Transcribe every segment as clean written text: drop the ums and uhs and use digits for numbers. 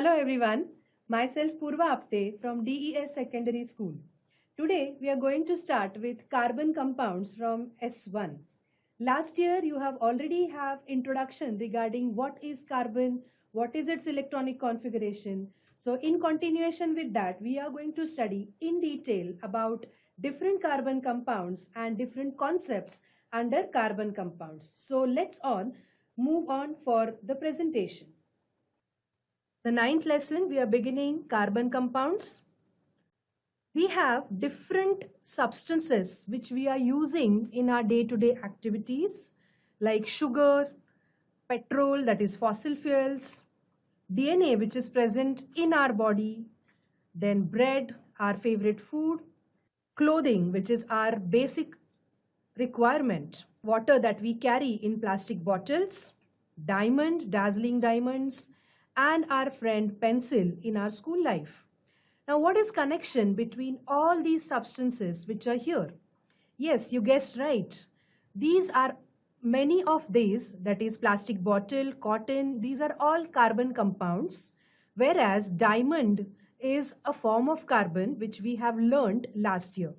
Hello everyone, myself Purva Apte from DES Secondary School. Today we are going to start with carbon compounds from S1. Last year you have already have introduction regarding what is carbon, what is its electronic configuration. So in continuation with that, we are going to study in detail about different carbon compounds and different concepts under carbon compounds. So let's move on for the presentation. The ninth lesson, we are beginning carbon compounds. We have different substances which we are using in our day-to-day activities like sugar, petrol, that is fossil fuels, DNA, which is present in our body, then bread, our favorite food, clothing, which is our basic requirement, water that we carry in plastic bottles, dazzling diamonds, and our friend pencil in our school life. Now, what is connection between all these substances which are here? Yes, you guessed right. These are many of these, that is plastic bottle, cotton, these are all carbon compounds, whereas diamond is a form of carbon which we have learned last year.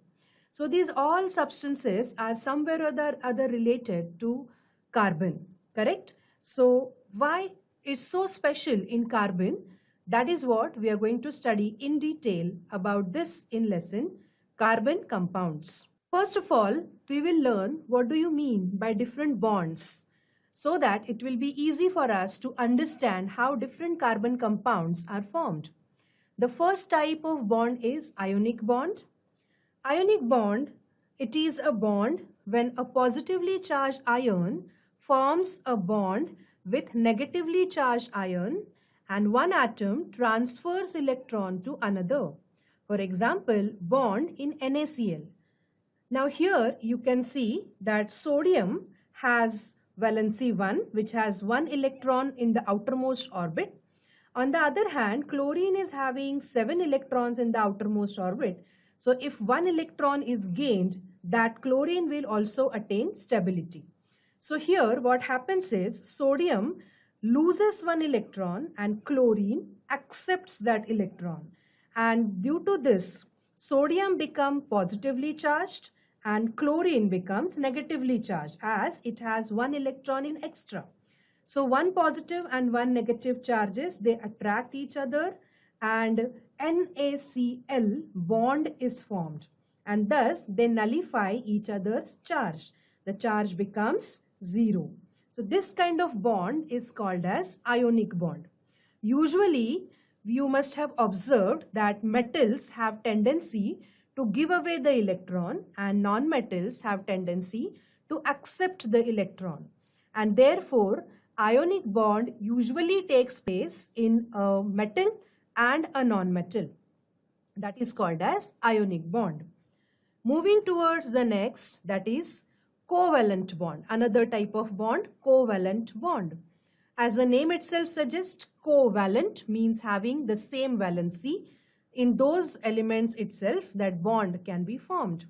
So these all substances are somewhere or other related to carbon, correct? So why it's so special in carbon? That is what we are going to study in detail about this in lesson carbon compounds. First of all, we will learn what do you mean by different bonds so that it will be easy for us to understand how different carbon compounds are formed. The first type of bond is ionic bond. Ionic bond, it is a bond when a positively charged ion forms a bond with negatively charged ion and one atom transfers electron to another. For example, bond in NaCl. Now here you can see that sodium has valency 1, which has 1 electron in the outermost orbit. On the other hand, chlorine is having 7 electrons in the outermost orbit. So if 1 electron is gained, that chlorine will also attain stability. So here what happens is sodium loses 1 electron and chlorine accepts that electron. And due to this, sodium becomes positively charged and chlorine becomes negatively charged as it has 1 electron in extra. So one positive and one negative charges, they attract each other and NaCl bond is formed and thus they nullify each other's charge. The charge becomes 0. So this kind of bond is called as ionic bond. Usually you must have observed that metals have tendency to give away the electron and non-metals have tendency to accept the electron, and therefore ionic bond usually takes place in a metal and a non-metal. That is called as ionic bond. Moving towards the next, that is covalent bond. Another type of bond, covalent bond. As the name itself suggests, covalent means having the same valency. In those elements itself, that bond can be formed.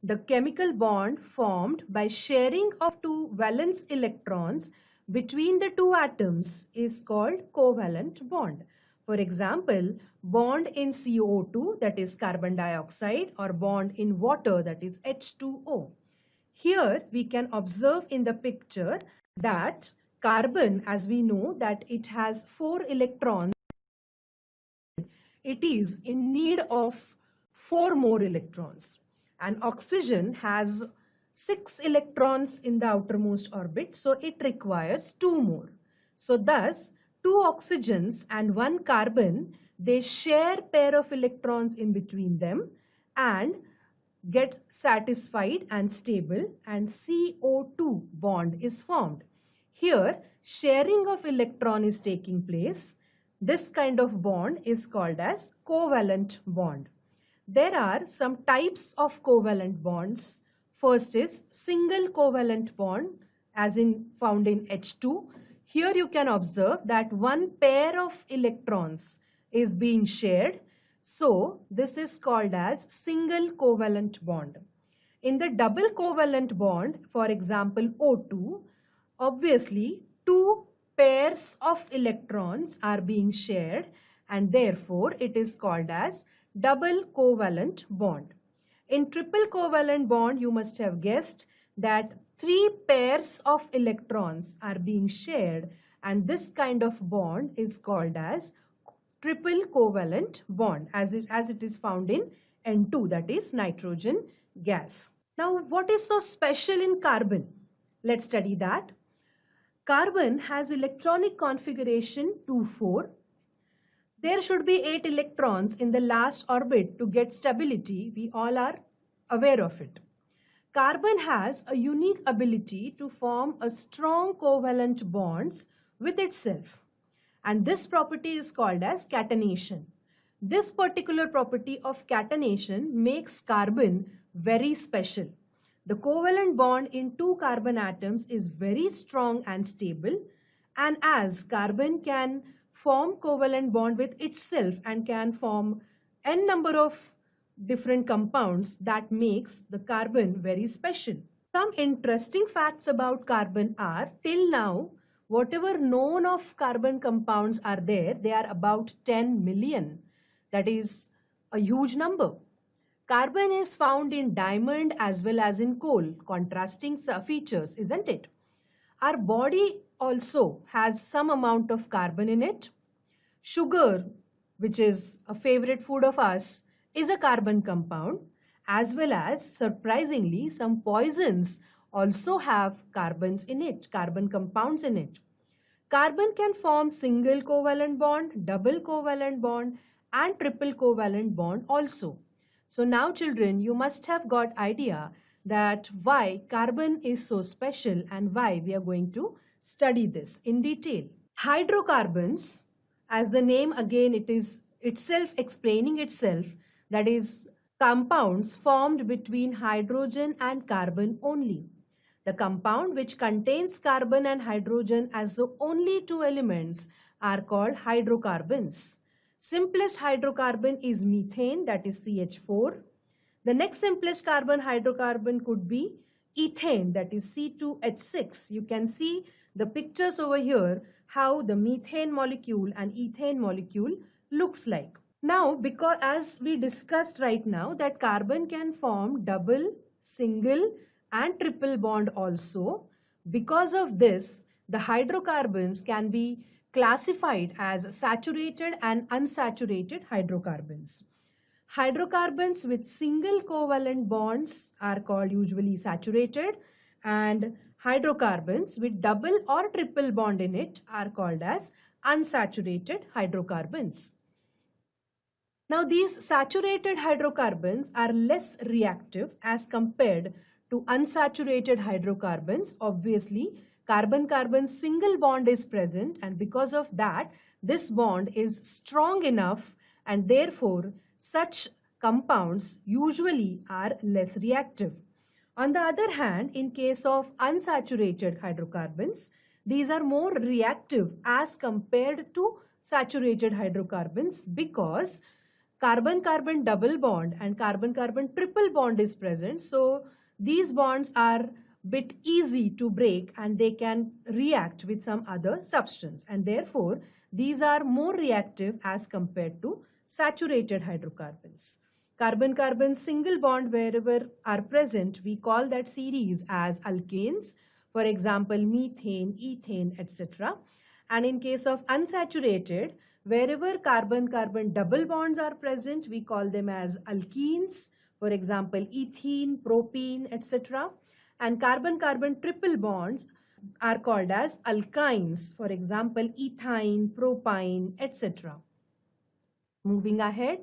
The chemical bond formed by sharing of two valence electrons between the two atoms is called covalent bond. For example, bond in CO2, that is carbon dioxide, or bond in water, that is H2O. Here we can observe in the picture that carbon, as we know that it has 4 electrons, it is in need of 4 more electrons. And oxygen has 6 electrons in the outermost orbit, so it requires 2 more. So thus, 2 oxygens and 1 carbon, they share pair of electrons in between them and get satisfied and stable, and CO2 bond is formed. Here, sharing of electron is taking place. This kind of bond is called as covalent bond. There are some types of covalent bonds. First is single covalent bond, as in found in H2. Here you can observe that one pair of electrons is being shared. So this is called as single covalent bond. In the double covalent bond, for example O2, obviously two pairs of electrons are being shared and therefore it is called as double covalent bond. In triple covalent bond, you must have guessed that 3 pairs of electrons are being shared, and this kind of bond is called as triple covalent bond as it is found in N2, that is nitrogen gas. Now, what is so special in carbon? Let's study that. Carbon has electronic configuration 2,4. There should be 8 electrons in the last orbit to get stability. We all are aware of it. Carbon has a unique ability to form a strong covalent bonds with itself, and this property is called as catenation. This particular property of catenation makes carbon very special. The covalent bond in 2 carbon atoms is very strong and stable, and as carbon can form covalent bond with itself and can form n number of different compounds, that makes the carbon very special. Some interesting facts about carbon are, till now, whatever known of carbon compounds are there, they are about 10 million. That is a huge number. Carbon is found in diamond as well as in coal, contrasting features, isn't it? Our body also has some amount of carbon in it. Sugar, which is a favorite food of us, is a carbon compound, as well as, surprisingly, some poisons also have carbons in it, carbon compounds in it. Carbon can form single covalent bond, double covalent bond, and triple covalent bond also. So now, children, you must have got idea that why carbon is so special and why we are going to study this in detail. Hydrocarbons, as the name again, it is itself explaining itself, that is compounds formed between hydrogen and carbon only. The compound which contains carbon and hydrogen as the only 2 elements are called hydrocarbons. Simplest hydrocarbon is methane, that is CH4. The next simplest carbon hydrocarbon could be ethane, that is C2H6. You can see the pictures over here, how the methane molecule and ethane molecule looks like. Now, because as we discussed right now that carbon can form double, single and triple bond also, because of this, the hydrocarbons can be classified as saturated and unsaturated hydrocarbons. Hydrocarbons with single covalent bonds are called usually saturated, and hydrocarbons with double or triple bond in it are called as unsaturated hydrocarbons. Now, these saturated hydrocarbons are less reactive as compared to unsaturated hydrocarbons. Obviously, carbon-carbon single bond is present, and because of that, this bond is strong enough, and therefore, such compounds usually are less reactive. On the other hand, in case of unsaturated hydrocarbons, these are more reactive as compared to saturated hydrocarbons, because carbon-carbon double bond and carbon-carbon triple bond is present. So these bonds are bit easy to break and they can react with some other substance, and therefore these are more reactive as compared to saturated hydrocarbons. Carbon-carbon single bond wherever are present, we call that series as alkanes, for example methane, ethane, etc. And in case of unsaturated, wherever carbon-carbon double bonds are present, we call them as alkenes, for example ethene, propene, etc. And carbon-carbon triple bonds are called as alkynes, for example ethyne, propyne, etc. Moving ahead,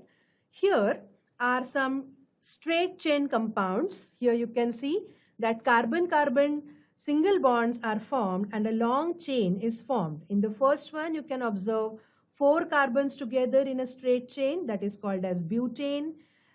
here are some straight chain compounds. Here you can see that carbon-carbon single bonds are formed and a long chain is formed. In the first one, you can observe 4 carbons together in a straight chain, that is called as butane.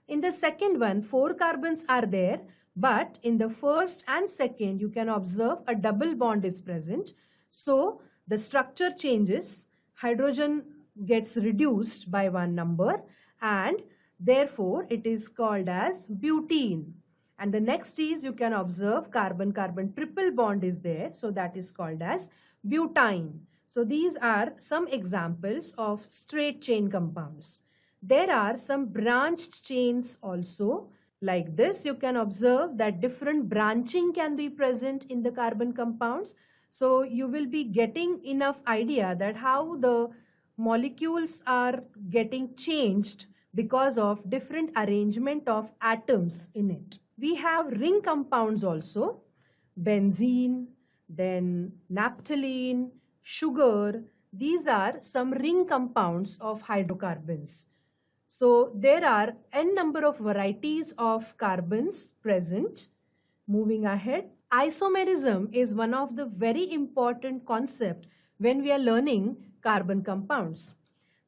In the second one, 4 carbons are there, but in the first and second, you can observe a double bond is present. So the structure changes, hydrogen gets reduced by 1 number, and therefore it is called as butene. And the next is, you can observe carbon-carbon triple bond is there, so that is called as butene. So these are some examples of straight chain compounds. There are some branched chains also. Like this, you can observe that different branching can be present in the carbon compounds. So you will be getting enough idea that how the molecules are getting changed because of different arrangement of atoms in it. We have ring compounds also, benzene, then naphthalene, sugar. These are some ring compounds of hydrocarbons. So there are n number of varieties of carbons present. Moving ahead, isomerism is one of the very important concept when we are learning carbon compounds.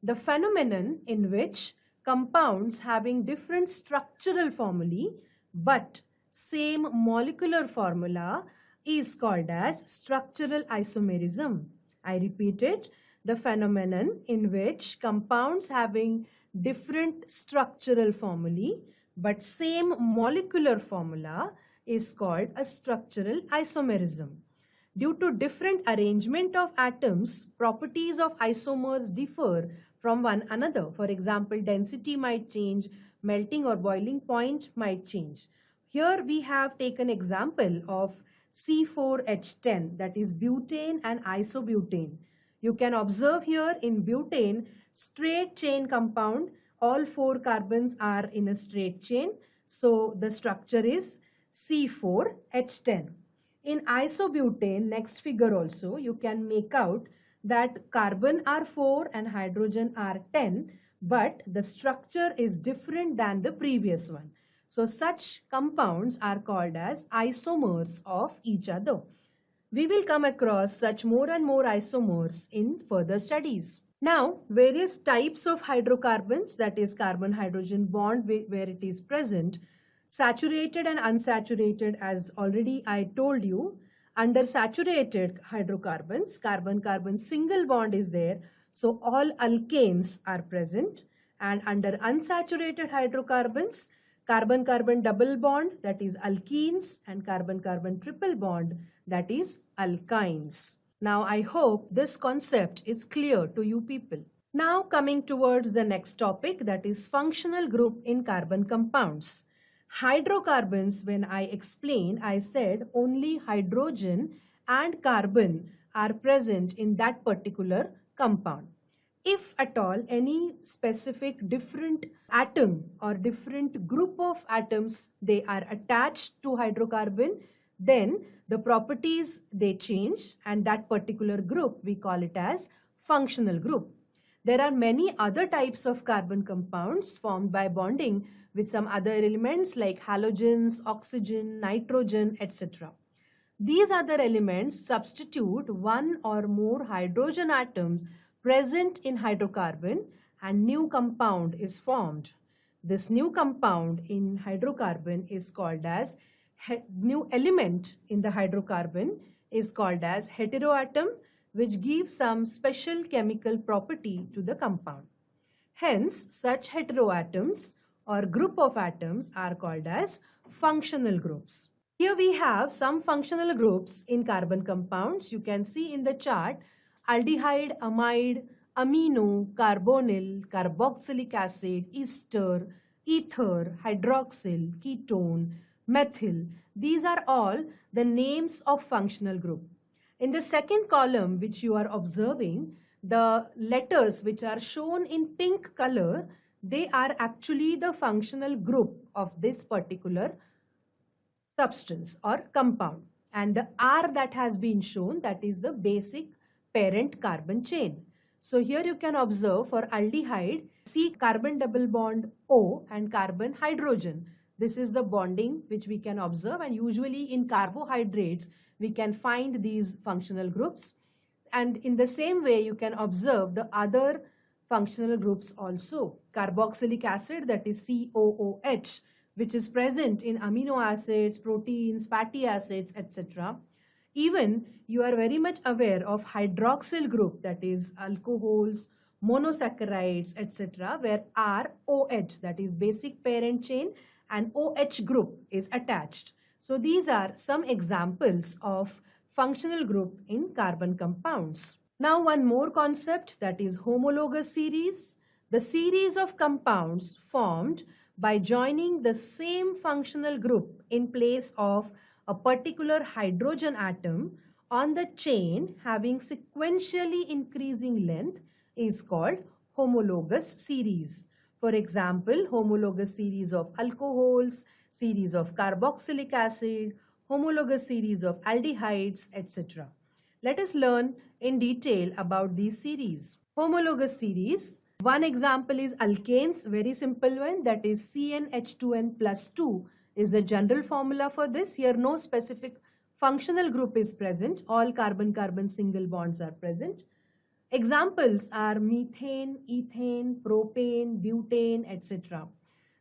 The phenomenon in which compounds having different structural formulae but same molecular formula is called as structural isomerism. I repeat it, the phenomenon in which compounds having different structural formulae but same molecular formula is called a structural isomerism. Due to different arrangement of atoms, properties of isomers differ from one another. For example, density might change, melting or boiling point might change. Here we have taken example of C4H10, that is butane and isobutane. You can observe here in butane, straight chain compound, all 4 carbons are in a straight chain. So the structure is C4H10. In isobutane, next figure also, you can make out that carbon are 4 and hydrogen are 10, but the structure is different than the previous one. So such compounds are called as isomers of each other. We will come across such more and more isomers in further studies. Now, various types of hydrocarbons, that is carbon-hydrogen bond where it is present, saturated and unsaturated, as already I told you. Under saturated hydrocarbons, carbon-carbon single bond is there, so all alkanes are present. And under unsaturated hydrocarbons, carbon-carbon double bond, that is alkenes, and carbon-carbon triple bond, that is alkynes. Now I hope this concept is clear to you people. Now coming towards the next topic, that is functional group in carbon compounds. Hydrocarbons, when I explained, I said only hydrogen and carbon are present in that particular compound. If at all any specific different atom or different group of atoms, they are attached to hydrocarbon, then the properties they change, and that particular group we call it as functional group. There are many other types of carbon compounds formed by bonding with some other elements like halogens, oxygen, nitrogen, etc. These other elements substitute one or more hydrogen atoms present in hydrocarbon and new compound is formed. This new compound in hydrocarbon is called as new element in the hydrocarbon is called as heteroatom, which gives some special chemical property to the compound. Hence, such heteroatoms or group of atoms are called as functional groups. Here we have some functional groups in carbon compounds. You can see in the chart aldehyde, amide, amino, carbonyl, carboxylic acid, ester, ether, hydroxyl, ketone, methyl. These are all the names of functional group. In the second column, which you are observing, the letters which are shown in pink color, they are actually the functional group of this particular substance or compound. And the R that has been shown, that is the basic parent carbon chain. So here you can observe for aldehyde, C carbon double bond O and carbon hydrogen. This is the bonding which we can observe, and usually in carbohydrates we can find these functional groups. And in the same way you can observe the other functional groups also. Carboxylic acid, that is COOH, which is present in amino acids, proteins, fatty acids, etc. Even you are very much aware of hydroxyl group, that is alcohols, monosaccharides, etc., where ROH, that is basic parent chain, and OH group is attached. So these are some examples of functional group in carbon compounds. Now one more concept, that is homologous series. The series of compounds formed by joining the same functional group in place of a particular hydrogen atom on the chain having sequentially increasing length is called homologous series. For example, homologous series of alcohols, series of carboxylic acid, homologous series of aldehydes, etc. Let us learn in detail about these series. Homologous series. One example is alkanes, very simple one, that is CnH2n plus 2 is a general formula for this. Here no specific functional group is present. All carbon-carbon single bonds are present. Examples are methane, ethane, propane, butane, etc.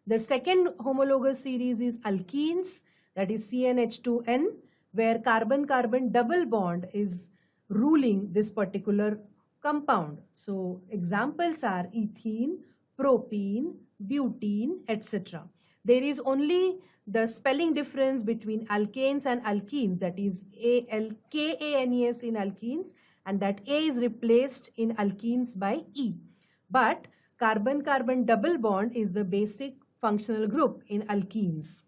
The second homologous series is alkenes, that is CnH2n, where carbon-carbon double bond is ruling this particular compound. So examples are ethene, propene, butene, etc. There is only the spelling difference between alkanes and alkenes, that is Alkanes in alkenes, and that A is replaced in alkenes by E. But carbon-carbon double bond is the basic functional group in alkenes.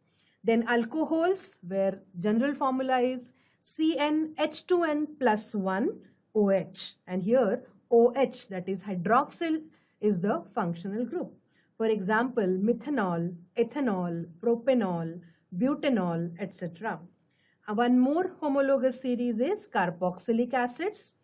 Then alcohols, where general formula is CnH2n plus 1 OH, and here OH, that is hydroxyl, is the functional group. For example, methanol, ethanol, propanol, butanol, etc. One more homologous series is carboxylic acids.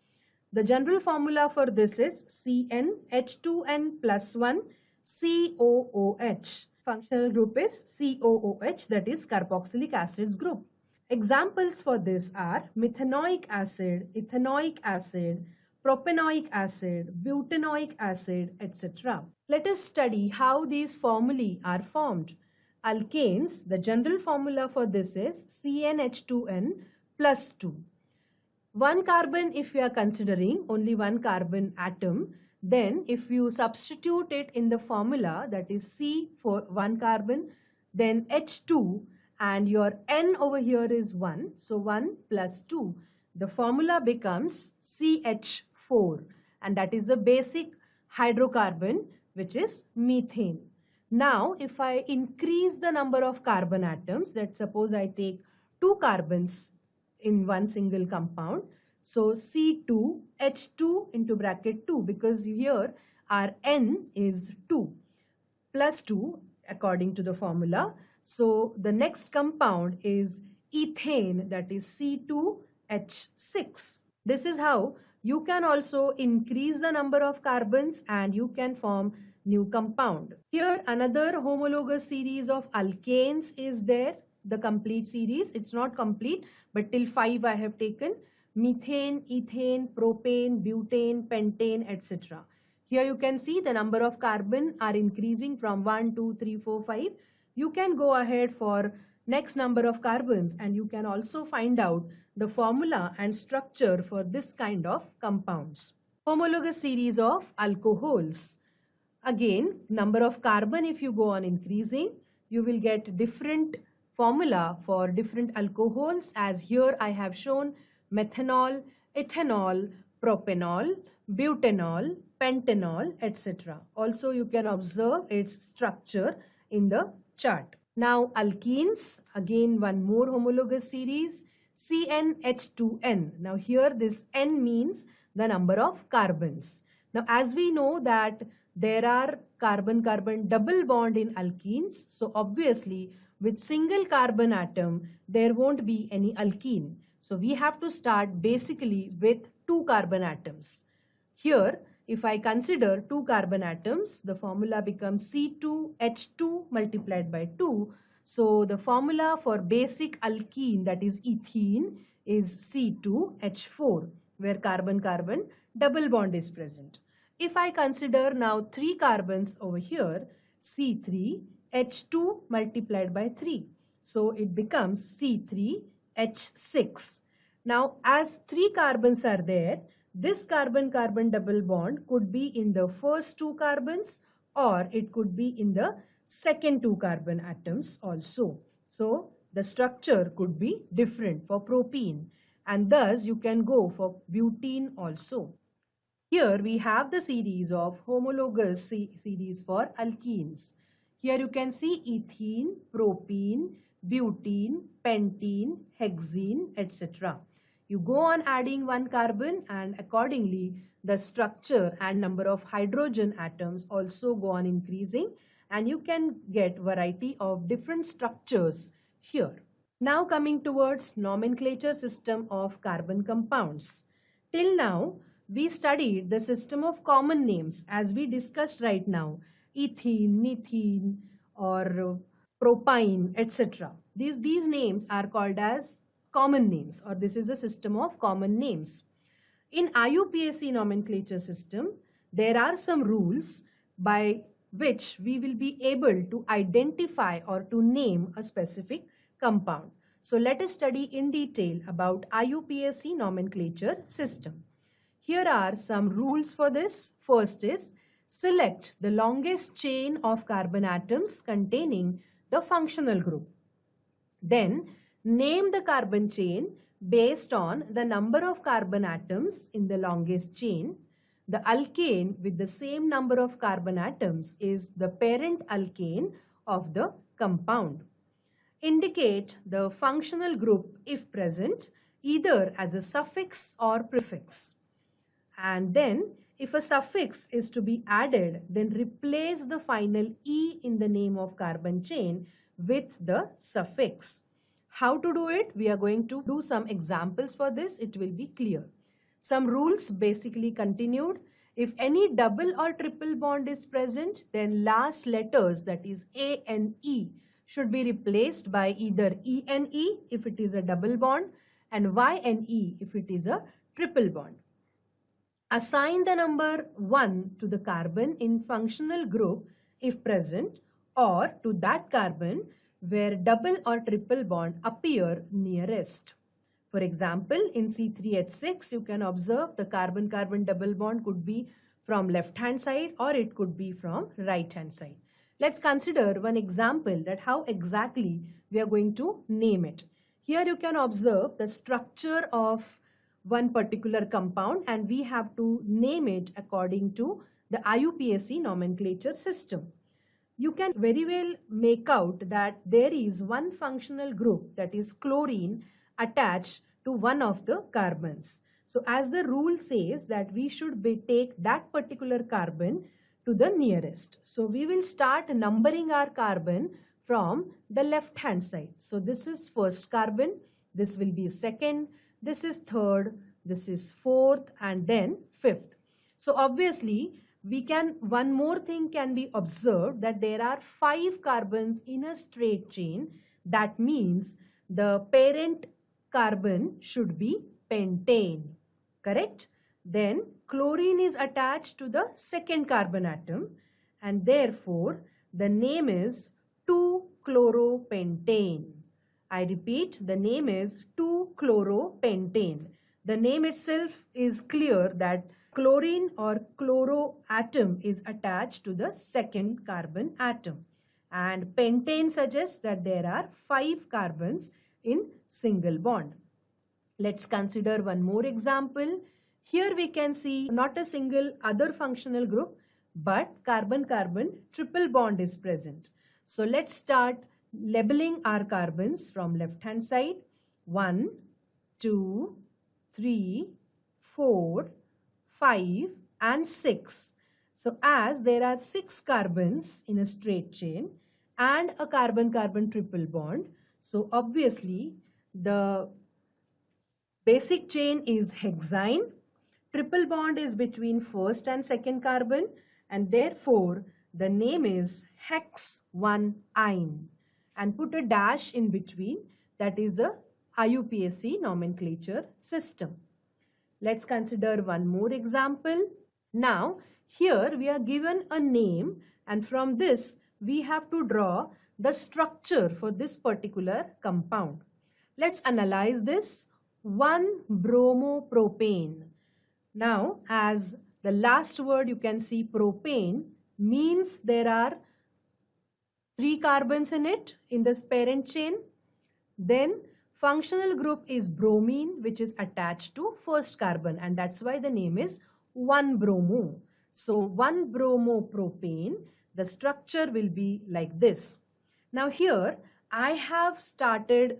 The general formula for this is CnH2n plus 1 COOH. Functional group is COOH, that is carboxylic acids group. Examples for this are methanoic acid, ethanoic acid, propanoic acid, butanoic acid, etc. Let us study how these formulae are formed. Alkanes, the general formula for this is CnH2n plus 2. One carbon, if we are considering only one carbon atom, then if you substitute it in the formula, that is C for one carbon, then H2, and your N over here is 1, so 1 plus 2. The formula becomes CH4, and that is the basic hydrocarbon, which is methane. Now, if I increase the number of carbon atoms, let's suppose I take 2 carbons in one single compound. So C2, H2 into bracket 2, because here our N is 2 plus 2 according to the formula. So the next compound is ethane, that is C2H6. This is how you can also increase the number of carbons and you can form new compound. Here another homologous series of alkanes is there, the complete series. It's not complete, but till 5 I have taken: methane, ethane, propane, butane, pentane, etc. Here you can see the number of carbon are increasing from 1, 2, 3, 4, 5. You can go ahead for next number of carbons and you can also find out the formula and structure for this kind of compounds. Homologous series of alcohols. Again, number of carbon, if you go on increasing, you will get different formula for different alcohols, as here I have shown methanol, ethanol, propanol, butanol, pentanol, etc. Also you can observe its structure in the chart. Now alkenes, again one more homologous series, CnH2n. Now here this N means the number of carbons. Now as we know that there are carbon-carbon double bond in alkenes, so obviously with single carbon atom there won't be any alkene. So we have to start basically with 2 carbon atoms. Here if I consider 2 carbon atoms, the formula becomes C2H2 multiplied by 2. So the formula for basic alkene, that is ethene, is C2H4, where carbon-carbon double bond is present. If I consider now 3 carbons over here, C3H2 multiplied by 3. So it becomes C3H6. Now as 3 carbons are there, this carbon-carbon double bond could be in the first 2 carbons or it could be in the second 2 carbon atoms also. So the structure could be different for propene, and thus you can go for butene also. Here we have the series of homologous series for alkenes. Here you can see ethene, propene, butene, pentene, hexene, etc. You go on adding one carbon and accordingly the structure and number of hydrogen atoms also go on increasing, and you can get variety of different structures here. Now coming towards nomenclature system of carbon compounds. Till now, we studied the system of common names as we discussed right now, ethene, methene, or propine, etc. These names are called as common names, or this is a system of common names. In IUPAC nomenclature system, there are some rules by which we will be able to identify or to name a specific compound. So let us study in detail about IUPAC nomenclature system. Here are some rules for this. First is, select the longest chain of carbon atoms containing the functional group. Then name the carbon chain based on the number of carbon atoms in the longest chain. The alkane with the same number of carbon atoms is the parent alkane of the compound. Indicate the functional group if present, either as a suffix or prefix. And then if a suffix is to be added, then replace the final E in the name of carbon chain with the suffix. How to do it? We are going to do some examples for this. It will be clear. Some rules basically continued. If any double or triple bond is present, then last letters, that is A and E, should be replaced by either E and E if it is a double bond and Y and E if it is a triple bond. Assign the number 1 to the carbon in functional group if present, or to that carbon where double or triple bond appear nearest. For example, in C3H6, you can observe the carbon-carbon double bond could be from left-hand side or it could be from right-hand side. Let's consider one example that how exactly we are going to name it. Here you can observe the structure of one particular compound and we have to name it according to the IUPAC nomenclature system. You can very well make out that there is one functional group, that is chlorine, attached to one of the carbons. So as the rule says that we should take that particular carbon to the nearest. So we will start numbering our carbon from the left hand side. So this is first carbon, this will be second, this is third, this is fourth, and then fifth. So obviously one more thing can be observed, that there are 5 carbons in a straight chain. That means the parent carbon should be pentane, correct? Then chlorine is attached to the second carbon atom and therefore the name is 2-chloropentane. I repeat, the name is 2-chloropentane. The name itself is clear that chlorine or chloro atom is attached to the second carbon atom, and pentane suggests that there are 5 carbons in single bond. Let's consider one more example. Here we can see not a single other functional group, but carbon-carbon triple bond is present. So let's start labeling our carbons from left hand side. 1, 2, 3, 4, 5 and 6. So as there are 6 carbons in a straight chain and a carbon-carbon triple bond, so obviously the basic chain is hexyne, triple bond is between first and second carbon, and therefore the name is hex-1-ine, and put a dash in between. That is a IUPAC nomenclature system. Let's consider one more example. Now here we are given a name, and from this we have to draw the structure for this particular compound. Let's analyze this. 1-bromopropane. Now as the last word you can see propane means there are 3 carbons in it in this parent chain. Then functional group is bromine, which is attached to first carbon, and that's why the name is 1-bromo. So 1-bromopropane, the structure will be like this. Now here I have started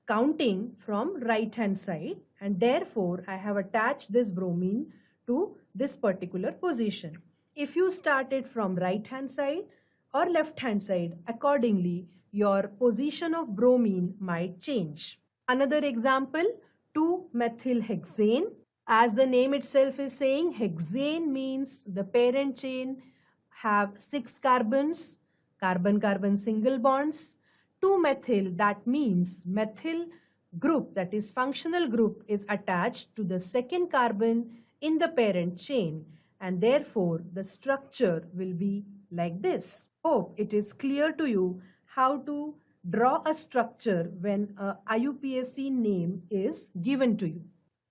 counting from right hand side, and therefore I have attached this bromine to this particular position. If you started from right hand side or left hand side, accordingly your position of bromine might change. Another example, 2-methylhexane. As the name itself is saying, hexane means the parent chain have 6 carbons, carbon-carbon single bonds. 2-methyl, that means methyl group, that is functional group, is attached to the second carbon in the parent chain, and therefore the structure will be like this. Hope it is clear to you how to draw a structure when a IUPAC name is given to you.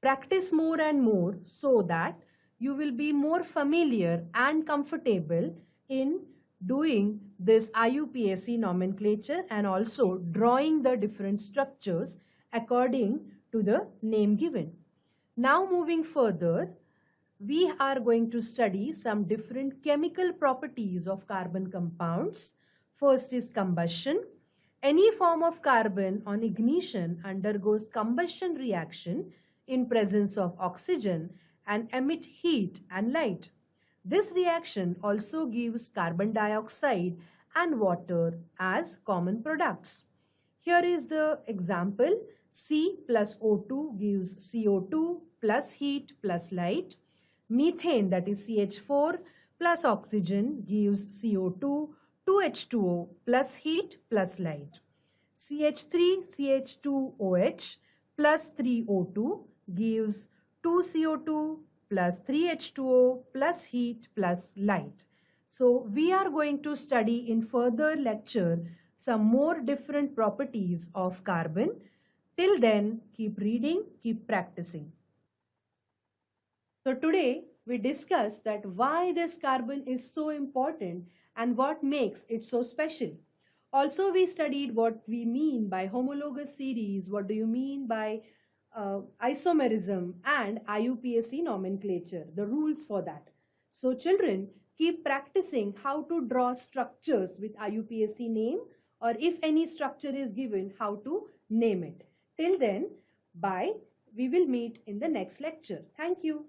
Practice more and more so that you will be more familiar and comfortable in doing this IUPAC nomenclature and also drawing the different structures according to the name given. Now moving further, we are going to study some different chemical properties of carbon compounds. First is combustion. Any form of carbon on ignition undergoes combustion reaction in presence of oxygen and emit heat and light. This reaction also gives carbon dioxide and water as common products. Here is the example. C plus O2 gives CO2 plus heat plus light. Methane, that is CH4 plus oxygen, gives CO2, 2H2O plus heat plus light. CH3 CH2OH plus 3O2 gives 2CO2 plus 3H2O plus heat plus light. So we are going to study in further lecture some more different properties of carbon. Till then, keep reading, keep practicing. So today we discussed that why this carbon is so important and what makes it so special. Also, we studied what we mean by homologous series, what do you mean by isomerism, and IUPAC nomenclature, the rules for that. So children, keep practicing how to draw structures with IUPAC name, or if any structure is given, how to name it. Till then, bye. We will meet in the next lecture. Thank you.